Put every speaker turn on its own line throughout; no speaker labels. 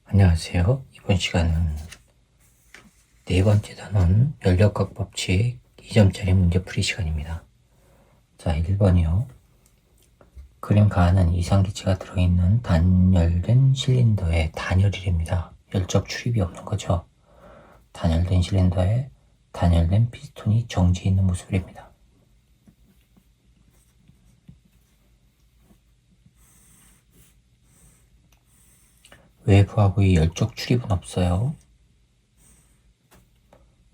안녕하세요. 이번 시간은 네 번째 단원 연력학 법칙 2점짜리 문제풀이 시간입니다. 자, 1번이요. 그림 가하는 이상기체가 들어있는 단열된 실린더의 단열이랍니다. 열적 출입이 없는 거죠. 단열된 실린더에 단열된 피스톤이 정지해 있는 모습입니다. 외부하고의 열적 출입은 없어요.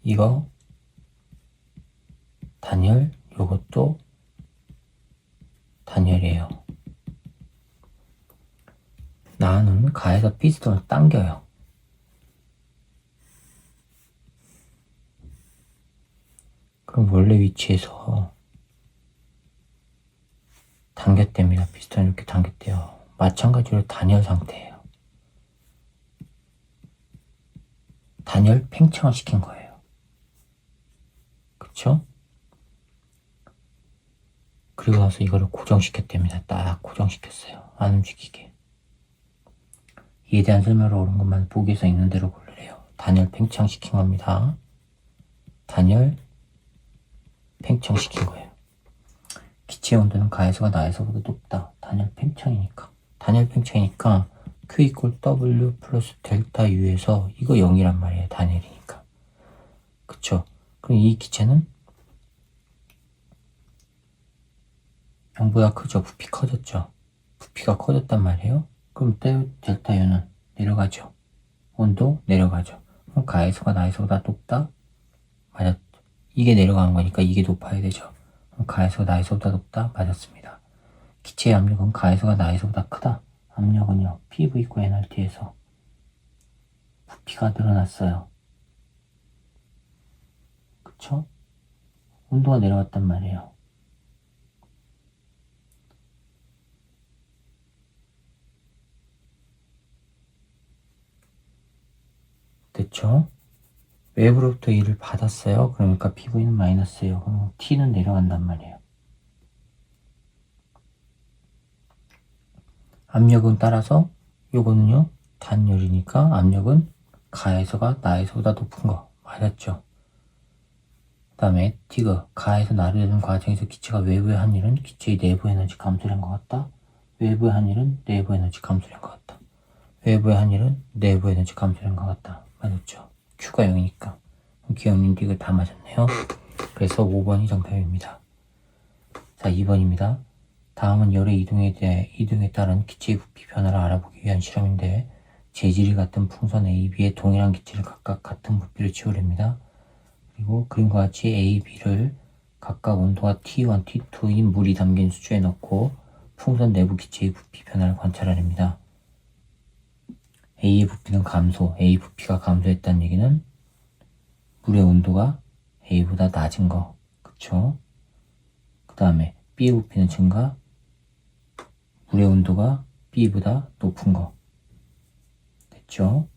이거 단열, 요것도 단열이에요. 나는 가에서 피스톤을 당겨요. 그럼 원래 위치에서 당겼답니다. 피스톤 이렇게 당겼대요. 마찬가지로 단열 상태예요. 단열 팽창을 시킨 거예요. 그쵸? 그리고 나서 이거를 고정시켰답니다. 딱 고정시켰어요. 안 움직이게. 이에 대한 설명을 옳은 것만 보기에서 있는 대로 고르래요. 단열 팽창시킨 겁니다. 단열 팽창시킨 거예요. 기체의 온도는 가에서가 나에서보다 높다. 단열 팽창이니까. 단열 팽창이니까 Q 이퀄 W 플러스 델타 U에서 이거 0이란 말이에요. 단열이니까. 그쵸? 그럼 이 기체는 0보다 크죠? 부피 커졌죠? 부피가 커졌단 말이에요. 그럼 델타 U는 내려가죠. 온도 내려가죠. 그럼 가에서가 나에서보다 높다? 맞았죠. 이게 내려가는 거니까 이게 높아야 되죠. 그럼 가에서가 나에서보다 높다? 맞았습니다. 기체의 압력은 가에서가 나에서보다 크다. 압력은요, PV 고 NRT에서 부피가 늘어났어요. 그쵸? 온도가 내려왔단 말이에요. 됐죠? 외부로부터 E를 받았어요. 그러니까 PV는 마이너스예요. 그럼 T는 내려간단 말이에요. 압력은 따라서 요거는요, 단열이니까 압력은 가에서가 나에서보다 높은 거 맞았죠? 그 다음에 디귿, 가에서 나를 내는 과정에서 기체가 외부에 한 일은 기체의 내부 에너지 감소를 한 것 같다. 외부에 한 일은 내부 에너지 감소를 한 것 같다. 외부에 한 일은 내부 에너지 감소를 한 것 같다. 맞았죠? Q가 0이니까. 기억님 디귿 다 맞았네요. 그래서 5번이 정답입니다. 자, 2번입니다. 다음은 열의 이동에 따른 기체의 부피 변화를 알아보기 위한 실험인데 재질이 같은 풍선 A, B에 동일한 기체를 각각 같은 부피로 치우렵니다. 그리고 그림과 같이 A, B를 각각 온도가 T1, T2인 물이 담긴 수조에 넣고 풍선 내부 기체의 부피 변화를 관찰하렵니다. A의 부피는 감소, A 부피가 감소했다는 얘기는 물의 온도가 A보다 낮은 거, 그쵸? 그 다음에 B의 부피는 증가, 물의 온도가 B보다 높은 거, 됐죠?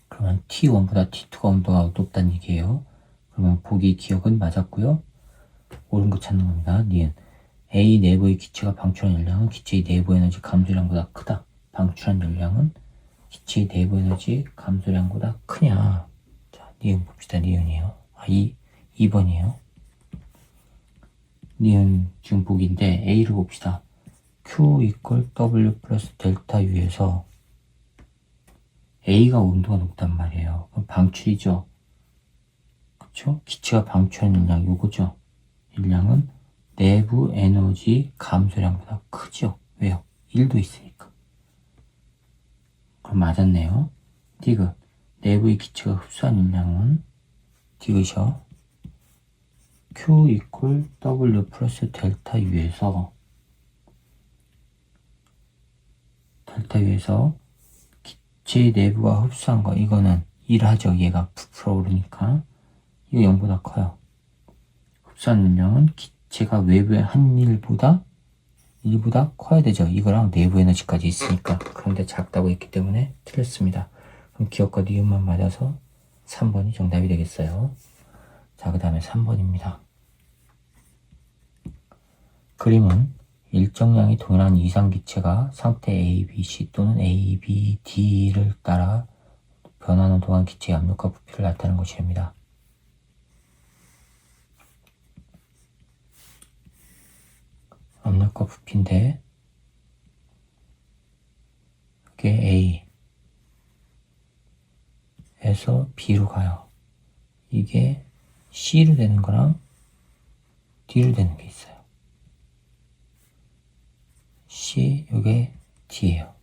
그러면 T1보다 T2가 온도가 높다는 얘기예요. 그러면 보기 기억은 맞았고요. 옳은 거 찾는 겁니다. 니은 A 내부의 기체가 방출한 열량은 기체의 내부 에너지 감소량보다 크다. 방출한 열량은 기체의 내부 에너지 감소량보다 크냐. 자, 니은 봅시다. 니은이에요. 2번이에요. 니은 지금 보기인데 A를 봅시다. Q 이퀄 W 플러스 델타 U에서 A가 온도가 높단 말이에요. 그럼 방출이죠. 그쵸? 기체가 방출한 열량 요거죠. 열량은 내부 에너지 감소량보다 크죠. 왜요? 1도 있으니까. 그럼 맞았네요. 디귿 내부의 기체가 흡수한 열량은 디귿이요. Q 이퀄 W 플러스 델타 U에서 기체의 내부가 흡수한 거 이거는 1하죠. 얘가 부풀어 오르니까 이거 0보다 커요. 흡수한 열량은 기체가 외부의 한 일보다 커야 되죠. 이거랑 내부 에너지까지 있으니까. 그런데 작다고 했기 때문에 틀렸습니다. 그럼 기억과 니은만 맞아서 3번이 정답이 되겠어요. 자, 그 다음에 3번입니다. 그림은 일정량이 동일한 이상기체가 상태 A, B, C 또는 A, B, D를 따라 변하는 동안 기체의 압력과 부피를 나타내는 것입니다. 압력과 부피인데 이게 A 에서 B로 가요. 이게 C로 되는 거랑 D로 되는 게 있어요. C, 이게 D예요.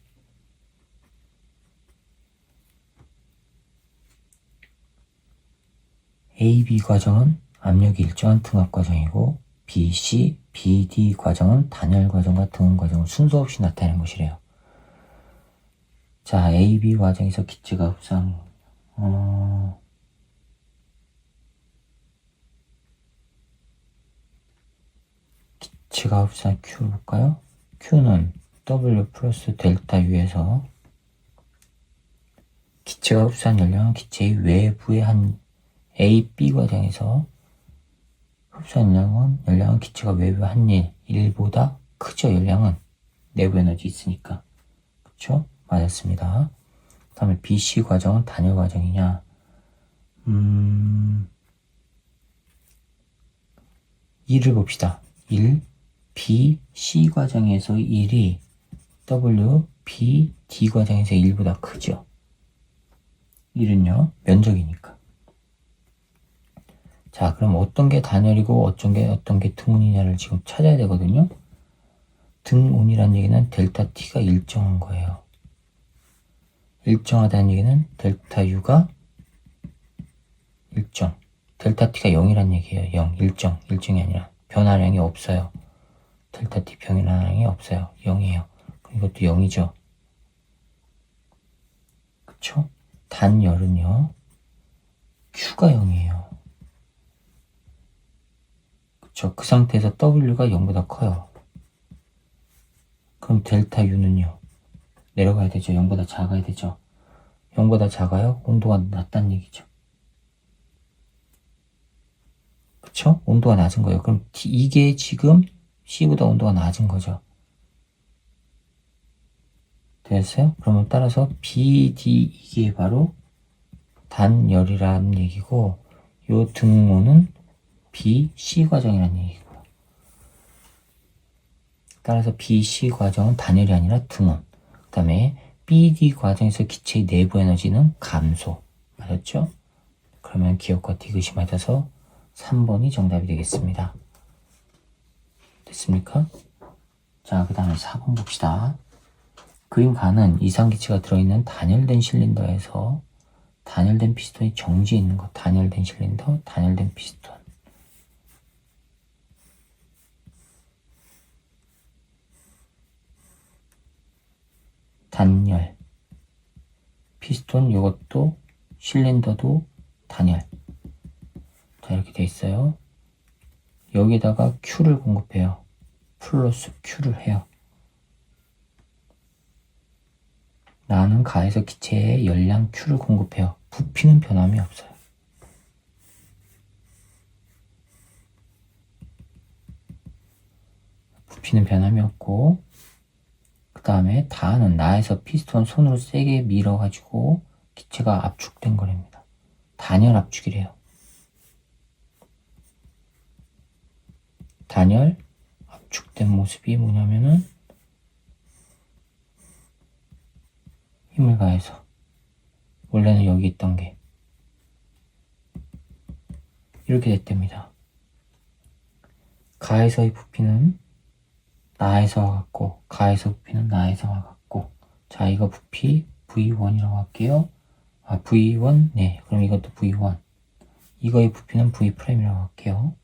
AB 과정은 압력이 일정한 등압 과정이고 BC, BD 과정은 단열 과정과 등원 과정을 순서 없이 나타내는 것이래요. 자, AB 과정에서 기체가 흡수한 기체가 흡수한 Q를 볼까요? Q는 W 플러스 델타 U에서 기체가 흡수한 연량은 기체의 외부의 한 A, B 과정에서 흡수한 연량은 기체가 외부의 한 1보다 크죠. 연량은 내부 에너지 있으니까. 그쵸? 맞았습니다. 그 다음에 BC 과정은 단열 과정이냐? 1을 봅시다. 1, B, C 과정에서 1이 W, B, D 과정에서 1보다 크죠. 1은요, 면적이니까. 자, 그럼 어떤 게 단열이고 어떤 게 등온이냐를 지금 찾아야 되거든요. 등온이란 얘기는 델타 T가 일정한 거예요. 일정하다는 얘기는 델타 U가 일정. 델타 T가 0이란 얘기예요. 0, 일정이 아니라 변화량이 없어요. 델타 T 변화량이 없어요. 0이에요. 그럼 이것도 0이죠. 그쵸? 단열은요, Q가 0이에요. 그쵸? 그 상태에서 W가 0보다 커요. 그럼 델타 U는요, 내려가야 되죠. 0보다 작아야 되죠. 0보다 작아요? 온도가 낮다는 얘기죠. 그쵸? 온도가 낮은 거예요. 그럼 이게 지금 C보다 온도가 낮은 거죠. 됐어요? 그러면 따라서 BD 이게 바로 단열이라는 얘기고, 요 등온은 BC 과정이라는 얘기고. 따라서 BC 과정은 단열이 아니라 등온. 그 다음에 BD 과정에서 기체의 내부 에너지는 감소. 맞았죠? 그러면 기억과 디귿이 맞아서 3번이 정답이 되겠습니다. 됐습니까? 자, 그 다음에 4번 봅시다. 그림 가는 이상기체가 들어있는 단열된 실린더에서 단열된 피스톤이 정지해 있는 것. 단열된 실린더, 단열된 피스톤. 단열. 피스톤 이것도 실린더도 단열. 자, 이렇게 돼 있어요. 여기다가 Q를 공급해요. 플러스 Q를 해요. 나는 가에서 기체에 열량 Q를 공급해요. 부피는 변함이 없어요. 부피는 변함이 없고, 그 다음에 다는 나에서 피스톤 손으로 세게 밀어가지고 기체가 압축된 거랍니다. 단열 압축이래요. 단열 압축된 모습이 뭐냐면은 힘을 가해서 원래는 여기 있던 게 이렇게 됐답니다. 가에서의 부피는 나에서와 같고 가에서 부피는 나에서와 같고, 자, 이거 부피 V1이라고 할게요. 아, V1? 네, 그럼 이것도 V1. 이거의 부피는 V'이라고 할게요.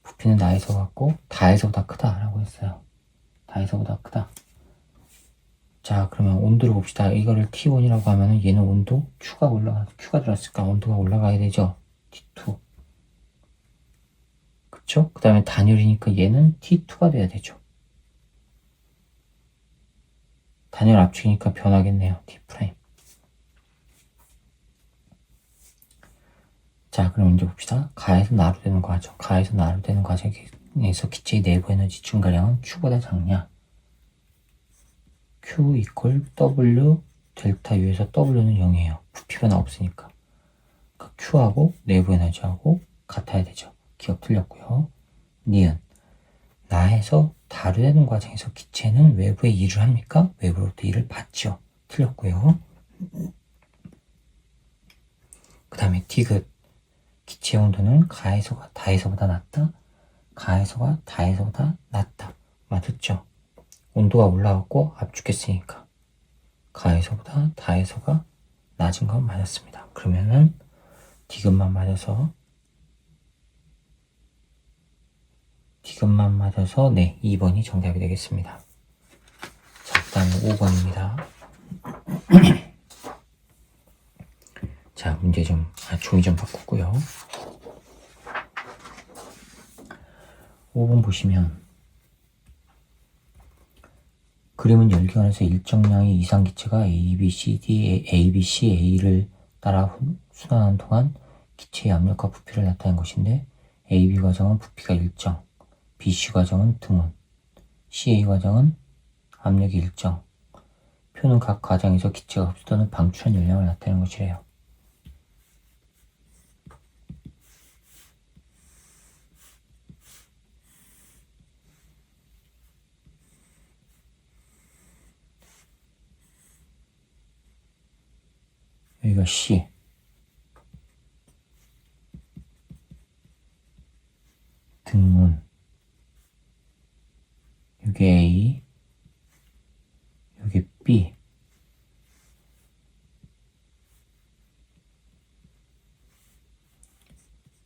부피는 나에서 같고 다에서보다 크다 라고 했어요. 다에서보다 크다. 자, 그러면 온도를 봅시다. 이거를 T1이라고 하면은 얘는 온도 Q가 들어갔으니까 온도가 올라가야 되죠. T2. 그쵸? 그 다음에 단열이니까 얘는 T2가 돼야 되죠. 단열 압축이니까 변하겠네요. T'. 자, 그럼 이제 봅시다. 가에서 나로 되는 과정. 가에서 나로 되는 과정이 과정에서 기체의 내부 에너지 증가량은 Q보다 작냐? Q 이퀄 W 델타 U에서 W는 0이에요. 부피 변화 없으니까. 그러니까 Q하고 내부 에너지하고 같아야 되죠. 기억 틀렸고요. 니은 나에서 다루되는 과정에서 기체는 외부에 일을 합니까? 외부로부터 일을 받죠. 틀렸고요. 그 다음에 디귿 기체 온도는 가에서가 다에서보다 낮다. 가에서가 다에서보다 낮다. 맞았죠? 온도가 올라갔고 압축했으니까 가에서보다 다에서가 낮은 건 맞았습니다. 그러면은 디귿만 맞아서 네, 2번이 정답이 되겠습니다. 자, 그 다음에 5번입니다. 자, 문제 종이 좀 바꿨고요. 5번 보시면 그림은 열기관에서 일정량의 이상기체가 A, B, C, A를 따라 순환하는 동안 기체의 압력과 부피를 나타낸 것인데 A, B 과정은 부피가 일정, B, C 과정은 등온, C, A 과정은 압력이 일정. 표는 각 과정에서 기체가 흡수되는 방출한 열량을 나타내는 것이래요. 여기가 C, 등온, 여기 A, 여기 B.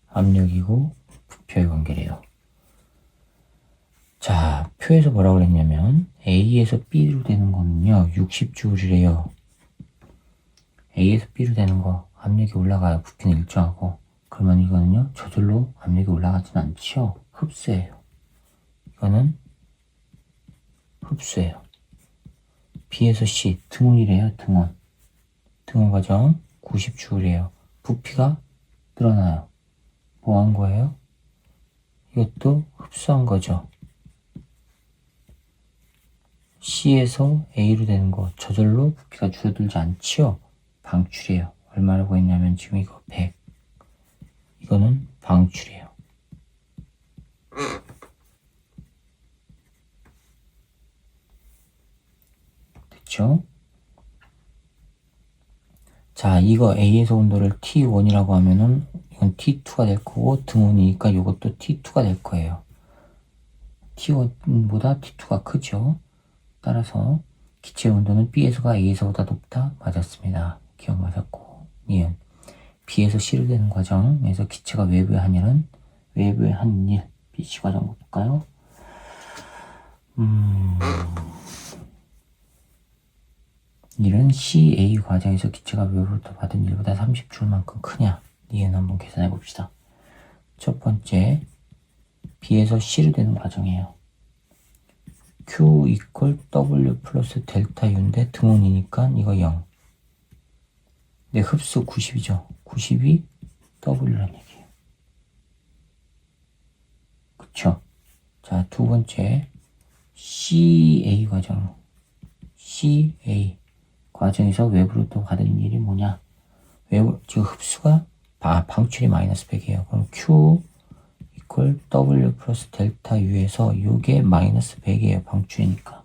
압력이고 부피의 관계래요. 자, 표에서 뭐라고 그랬냐면 A에서 B로 되는 거는요 60J이래요. A에서 B로 되는 거 압력이 올라가요. 부피는 일정하고. 그러면 이거는요 저절로 압력이 올라가진 않죠. 흡수예요. 이거는 흡수예요. B에서 C 등온이래요. 등온 과정 90J래요. 부피가 늘어나요. 뭐 한 거예요? 이것도 흡수한 거죠. C에서 A로 되는 거 저절로 부피가 줄어들지 않지요. 방출이에요. 얼마라고 했냐면 지금 이거 100. 이거는 방출이에요. 됐죠? 자, 이거 A에서 온도를 T1이라고 하면은 이건 T2가 될 거고 등온이니까 이것도 T2가 될 거예요. T1보다 T2가 크죠. 따라서 기체 온도는 B에서가 A에서보다 높다. 맞았습니다. 기억 맞았고. 니은 B에서 C로 되는 과정에서 기체가 외부에 한 일은 외부에 한 일. BC 과정 볼까요? 일은 CA 과정에서 기체가 외부로부터 받은 일보다 30J만큼 크냐? 니은 한번 계산해 봅시다. 첫 번째 B에서 C로 되는 과정이에요. Q 이퀄 W 플러스 델타 U인데 등온이니까 이거 0. 네, 흡수 90이죠. 90이 W란 얘기예요. 그쵸? 자, 두 번째 CA 과정. CA 과정에서 외부로부터 받은 일이 뭐냐? 지금 흡수가 방출이 마이너스 100이에요. 그럼 Q 이퀄 W 플러스 델타 U에서 이게 마이너스 100이에요. 방출이니까.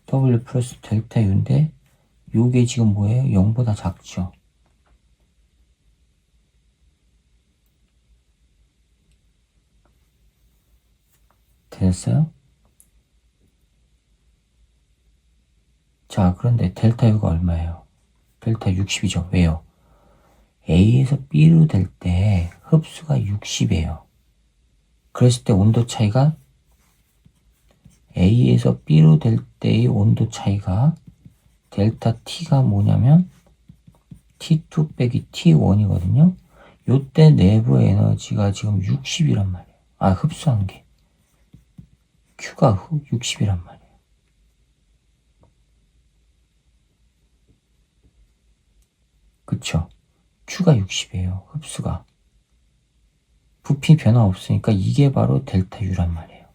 W 플러스 델타 U인데 이게 지금 뭐예요? 0보다 작죠. 됐어요? 자, 그런데 델타 U가 얼마예요? 델타 60이죠. 왜요? A에서 B로 될 때 흡수가 60이에요. 그랬을 때 온도 차이가 A에서 B로 될 때의 온도 차이가 델타 T가 뭐냐면 T2 빼기 T1이거든요. 요때 내부 에너지가 지금 60이란 말이에요. 흡수한 게. Q가 60이란 말이에요. 그쵸? Q가 60이에요. 흡수가. 부피 변화 없으니까 이게 바로 델타 U란 말이에요.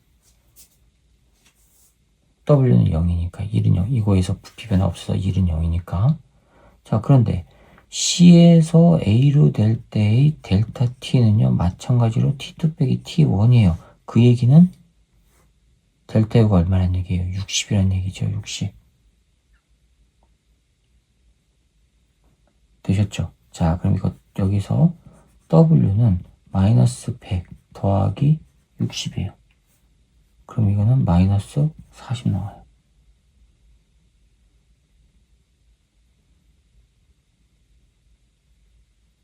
W는 0이니까 1은 0. 이거에서 부피 변화 없어서 1은 0이니까. 자, 그런데 C에서 A로 될 때의 델타 T는요, 마찬가지로 T2 빼기 T1이에요. 그 얘기는 델타 U가 얼마란 얘기예요? 60이란 얘기죠. 60. 되셨죠? 자, 그럼 이거 여기서 W는 마이너스 100 더하기 60이에요. 그럼 이거는 마이너스 40 나와요.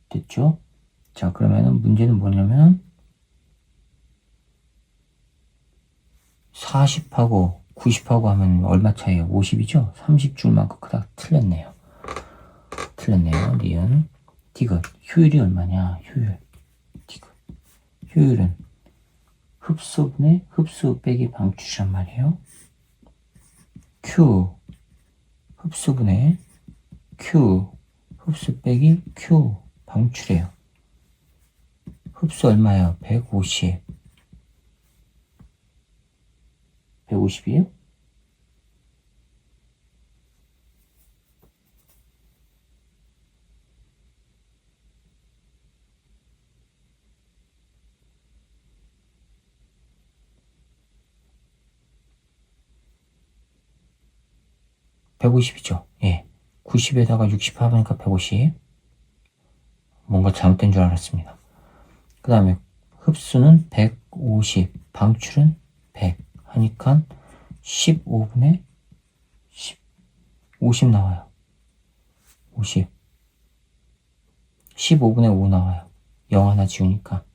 됐죠? 자, 그러면은 문제는 뭐냐면 40하고 90하고 하면 얼마 차이에요? 50이죠? 30줄만큼 크다. 틀렸네요. 니은. 디귿. 효율이 얼마냐? 효율. 디귿. 효율은 흡수분의 흡수 빼기 방출이란 말이에요. Q. 흡수분의 Q. 흡수 빼기 Q. 방출이에요. 흡수 얼마예요? 150. 150이에요? (150이죠) 예. 90에다가 60 합하니까 150. 뭔가 잘못된 줄 알았습니다. 그 다음에 흡수는 150, 방출은 100 하니까 15분의 10, 50 나와요. 50. 15분의 5 나와요. 0 하나 지우니까.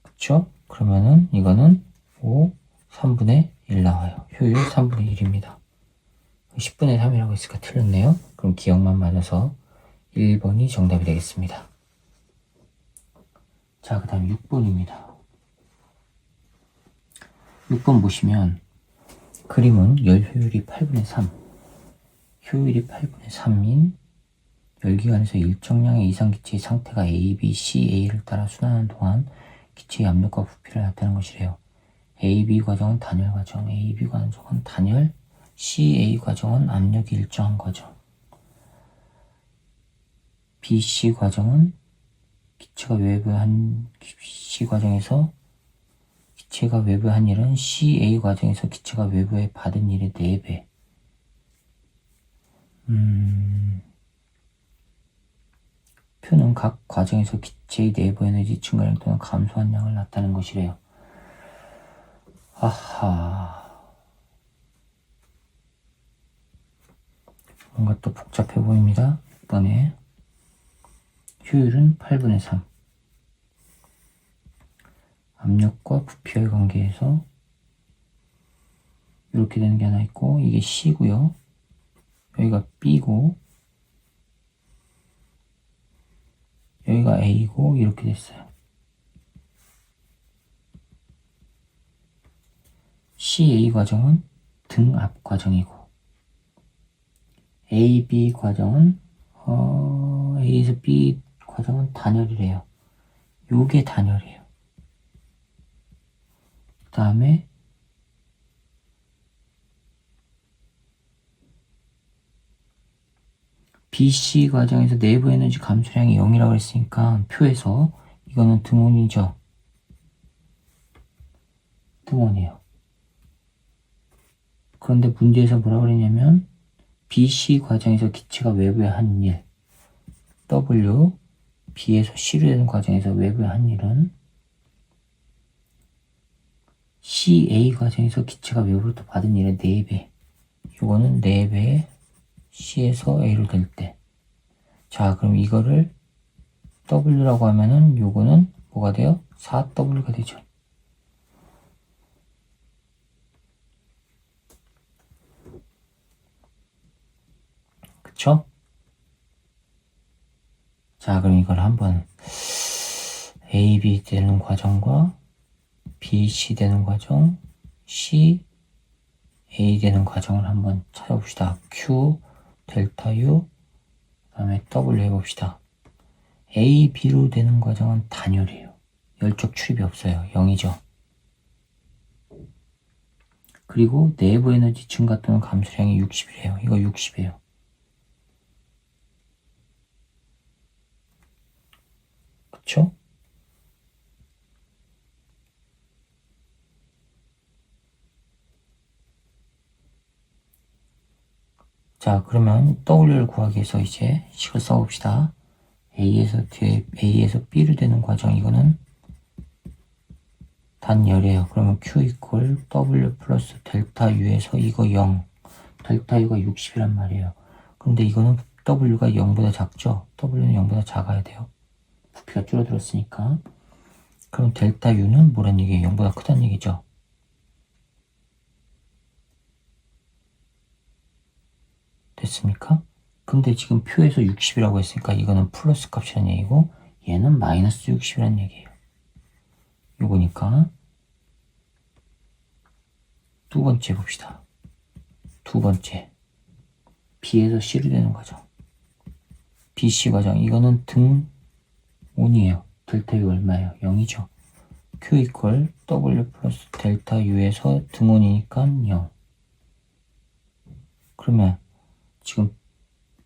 그쵸? 그러면은 이거는 5, 3분의 1 나와요. 효율 3분의 1입니다. 10분의 3이라고 했으니까 틀렸네요. 그럼 기억만 맞아서 1번이 정답이 되겠습니다. 자, 그 다음 6번입니다. 6번 보시면 그림은 열 효율이 8분의 3, 효율이 8분의 3인 열기관에서 일정량의 이상기체의 상태가 A, B, C, A를 따라 순환하는 동안 기체의 압력과 부피를 나타내는 것이래요. A, B 과정은 단열 과정, A, B 과정은 단열, C, A 과정은 압력이 일정한 과정, B, C 과정은 기체가 외부한 C 과정에서 기체가 외부에 한 일은 CA 과정에서 기체가 외부에 받은 일의 4배. 표는 각 과정에서 기체의 내부 에너지 증가량 또는 감소한 양을 나타내는 것이래요. 아하. 뭔가 또 복잡해 보입니다. 이번에 효율은 8분의 3. 압력과 부피의 관계에서 이렇게 되는 게 하나 있고, 이게 C고요. 여기가 B고, 여기가 A고, 이렇게 됐어요. CA 과정은 등압 과정이고, AB 과정은 A에서 B 과정은 단열이래요. 요게 단열이에요. 그 다음에 BC 과정에서 내부 에너지 감소량이 0이라고 했으니까 표에서 이거는 등온이죠. 등온이에요. 그런데 문제에서 뭐라고 그랬냐면 BC 과정에서 기체가 외부에 한 일, W, B에서 C로 되는 과정에서 외부에 한 일은 CA 과정에서 기체가 외부로부터 받은 일의 4배. 이거는 4배 C에서 A로 될 때. 자, 그럼 이거를 W라고 하면은 요거는 뭐가 돼요? 4W가 되죠. 그쵸? 자, 그럼 이걸 한번 AB 되는 과정과 BC 되는 과정, C, A 되는 과정을 한번 찾아봅시다. Q, 델타 U, 그 다음에 W 해봅시다. A, B로 되는 과정은 단열이에요. 열쪽 출입이 없어요. 0이죠. 그리고 내부 에너지 증가 또는 감소량이 60이래요. 이거 60이에요. 그쵸? 자, 그러면 W를 구하기 위해서 이제 식을 써봅시다. A에서 B로 되는 과정, 이거는 단열이에요. 그러면 Q 이퀄 W 플러스 델타 U에서 이거 0, 델타 U가 60이란 말이에요. 근데 이거는 W가 0보다 작죠? W는 0보다 작아야 돼요. 부피가 줄어들었으니까. 그럼 델타 U는 뭐란 얘기예요? 0보다 크다는 얘기죠? 됐습니까? 근데 지금 표에서 60이라고 했으니까 이거는 플러스 값이라는 얘기고 얘는 마이너스 60이라는 얘기예요. 요거니까 두 번째 봅시다. 두 번째 B에서 C로 되는 과정. BC 과정. 이거는 등온이에요. 델타 U 얼마예요? 0이죠. Q 이퀄 W 플러스 델타 U에서 등온이니까 0. 그러면 지금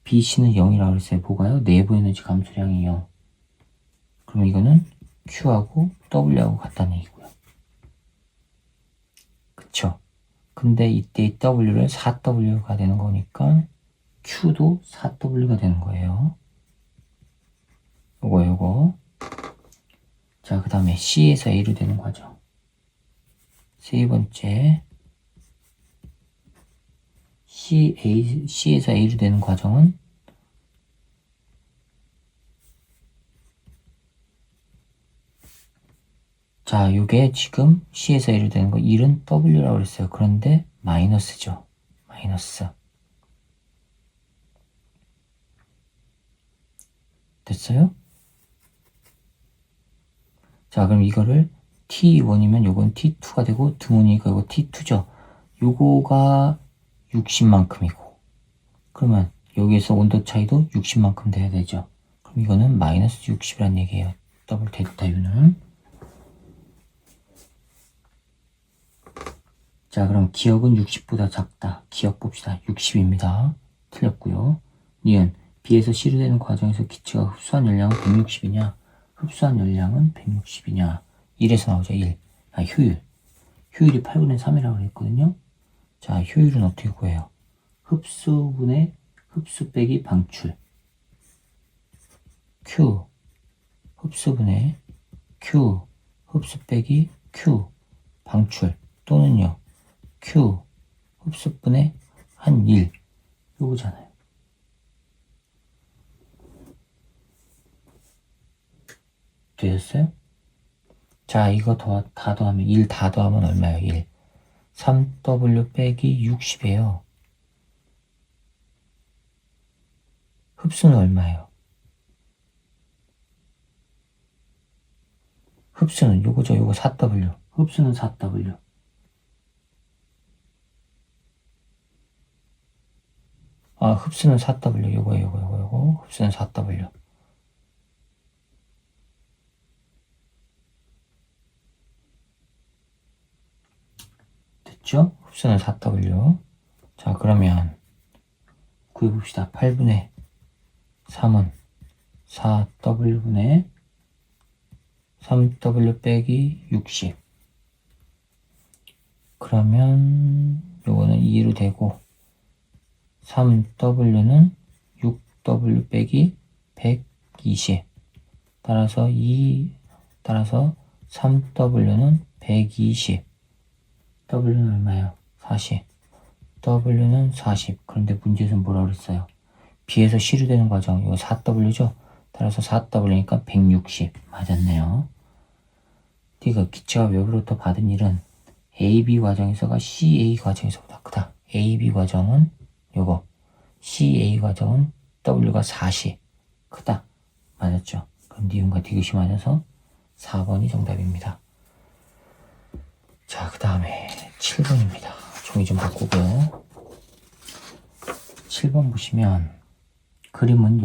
BC는 0이라고 그랬어요. 뭐가요? 내부 에너지 감소량이 0. 그럼 이거는 Q하고 W하고 같다는 얘기고요. 그쵸? 근데 이때 이 W를 4W가 되는 거니까 Q도 4W가 되는 거예요. 요거. 자, 그 다음에 C에서 A로 되는 과정. 세 번째 C에서 A로 되는 과정은 자, 요게 지금 C에서 A로 되는 거 1은 W라고 그랬어요. 그런데 마이너스죠. 마이너스. 됐어요? 자, 그럼 이거를 T1이면 요건 T2가 되고 등온이니까 이거 T2죠. 요거가 60만큼이고 그러면 여기에서 온도 차이도 60만큼 돼야 되죠. 그럼 이거는 마이너스 60이란 얘기예요. 더블 델타 U는. 자, 그럼 기억은 60보다 작다. 기억 봅시다. 60입니다. 틀렸고요. 니은 B에서 C로 되는 과정에서 기체가 흡수한 열량은 160이냐? 흡수한 열량은 160이냐? 1에서 나오죠. 1. 아, 효율. 효율이 8분의 3이라고 그랬거든요. 자, 효율은 어떻게 구해요? 흡수분의 흡수 빼기 방출. Q. 흡수분의 Q. 흡수 빼기 Q. 방출. 또는요. Q. 흡수분의 한 1. 요거잖아요. 되셨어요? 자, 이거 다 더하면 1 다 더하면 얼마예요? 1. 3W 빼기 60이에요. 흡수는 얼마예요? 흡수는 요거죠. 요거 4W. 흡수는 4W. 아, 흡수는 4W. 요거. 흡수는 4W. 됐죠? 흡수는 4W. 자, 그러면 구해봅시다. 8분의 3은 4W분의 3W 빼기 60. 그러면 요거는 2로 되고 3W는 6W 빼기 120. 따라서 3W는 120. W는 얼마예요? 40. W는 40. 그런데 문제에서는 뭐라고 그랬어요? B에서 C로 되는 과정. 이거 4W죠? 따라서 4W니까 160. 맞았네요. D가 기체가 외부로부터 받은 일은 AB 과정에서가 CA 과정에서보다 크다. AB 과정은 요거. CA 과정은 W가 40. 크다. 맞았죠? 그럼 니은과 디귿이 맞아서 4번이 정답입니다. 자, 그 다음에 7번입니다. 종이 좀 바꾸고요. 7번 보시면 그림은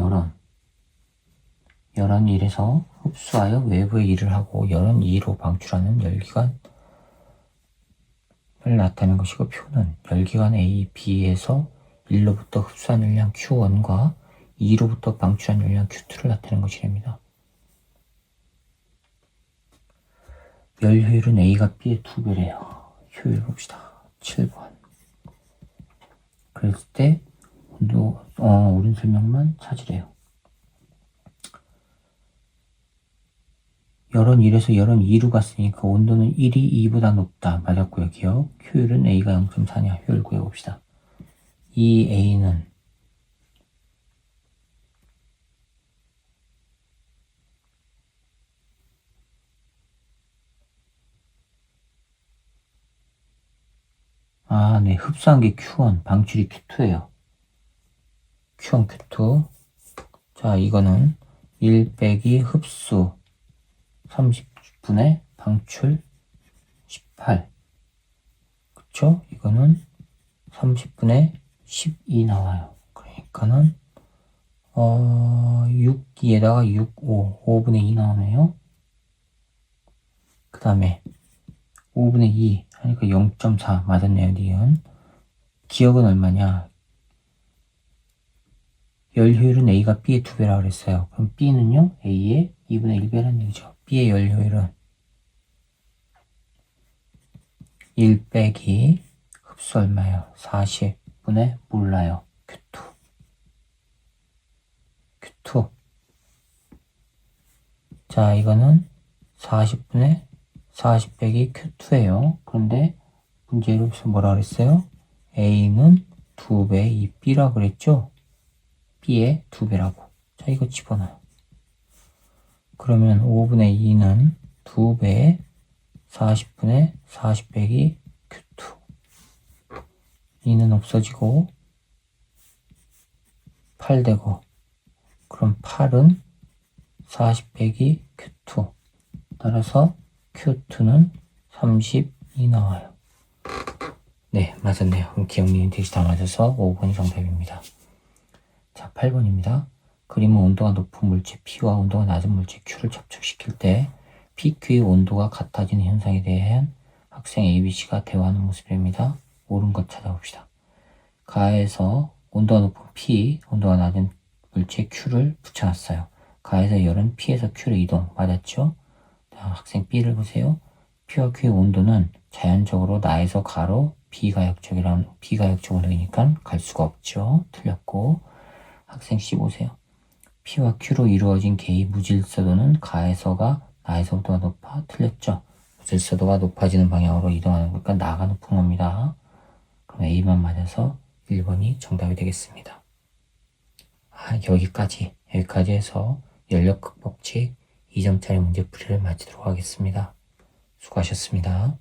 열한 1에서 흡수하여 외부에 일을 하고 열한 2로 방출하는 열기관을 나타내는 것이고, 표는 열기관 A, B에서 1로부터 흡수한 열량 Q1과 2로부터 방출한 열량 Q2를 나타내는 것이랍니다. 열 효율은 A가 B의 2배래요. 효율 봅시다. 7번. 그랬을 때 온도, 오른 설명만 찾으래요. 열은 1에서 열은 2로 갔으니까 온도는 1이 2보다 높다. 맞았고요. 기억. 효율은 A가 0.4냐. 효율 구해봅시다. 이 A는 네. 흡수한 게 Q1, 방출이 Q2예요. Q1, Q2. 자, 이거는 1 빼기 흡수 30분의 방출 18. 그쵸? 이거는 30분의 12 나와요. 그러니까는 6에다가 6, 5분의 2 나오네요. 그 다음에 5분의 2 하니까 0.4 맞았네요. 니은. 기억은 얼마냐? 열 효율은 A가 B의 2배라고 그랬어요. 그럼 B는요? A의 2분의 1배라는 얘기죠. B의 열 효율은 1 빼기 흡수 얼마예요? 40분의 몰라요. Q2. Q2. 자, 이거는 40분의 40 빼기 Q2예요. 그런데 문제로 뭐라 그랬어요? A는 2배, 이 B라고 그랬죠? B의 2배라고. 자, 이거 집어넣어요. 그러면 5분의 2는 2배, 40분의 40 빼기 Q2. 2는 없어지고 8 되고, 그럼 8은 40 빼기 Q2. 따라서 Q2는 32 나와요. 네, 맞았네요. 그럼 기억리는 대시 다 맞아서 5번이 정답입니다. 자, 8번입니다. 그림은 온도가 높은 물체 P와 온도가 낮은 물체 Q를 접촉시킬 때 PQ의 온도가 같아지는 현상에 대한 학생 ABC가 대화하는 모습입니다. 옳은 것 찾아봅시다. 가에서 온도가 높은 P, 온도가 낮은 물체 Q를 붙여놨어요. 가에서 열은 P에서 Q로 이동. 맞았죠? 자, 학생 B를 보세요. P와 Q의 온도는 자연적으로 나에서 가로 비가역적 온도이니까 갈 수가 없죠. 틀렸고. 학생 C 보세요. P와 Q로 이루어진 개의 무질서도는 가에서가 나에서보다 높아. 틀렸죠. 무질서도가 높아지는 방향으로 이동하는 거니까 나가 높은 겁니다. 그럼 A만 맞아서 1번이 정답이 되겠습니다. 여기까지 해서 연력 극복칙 2점짜리 문제풀이를 마치도록 하겠습니다. 수고하셨습니다.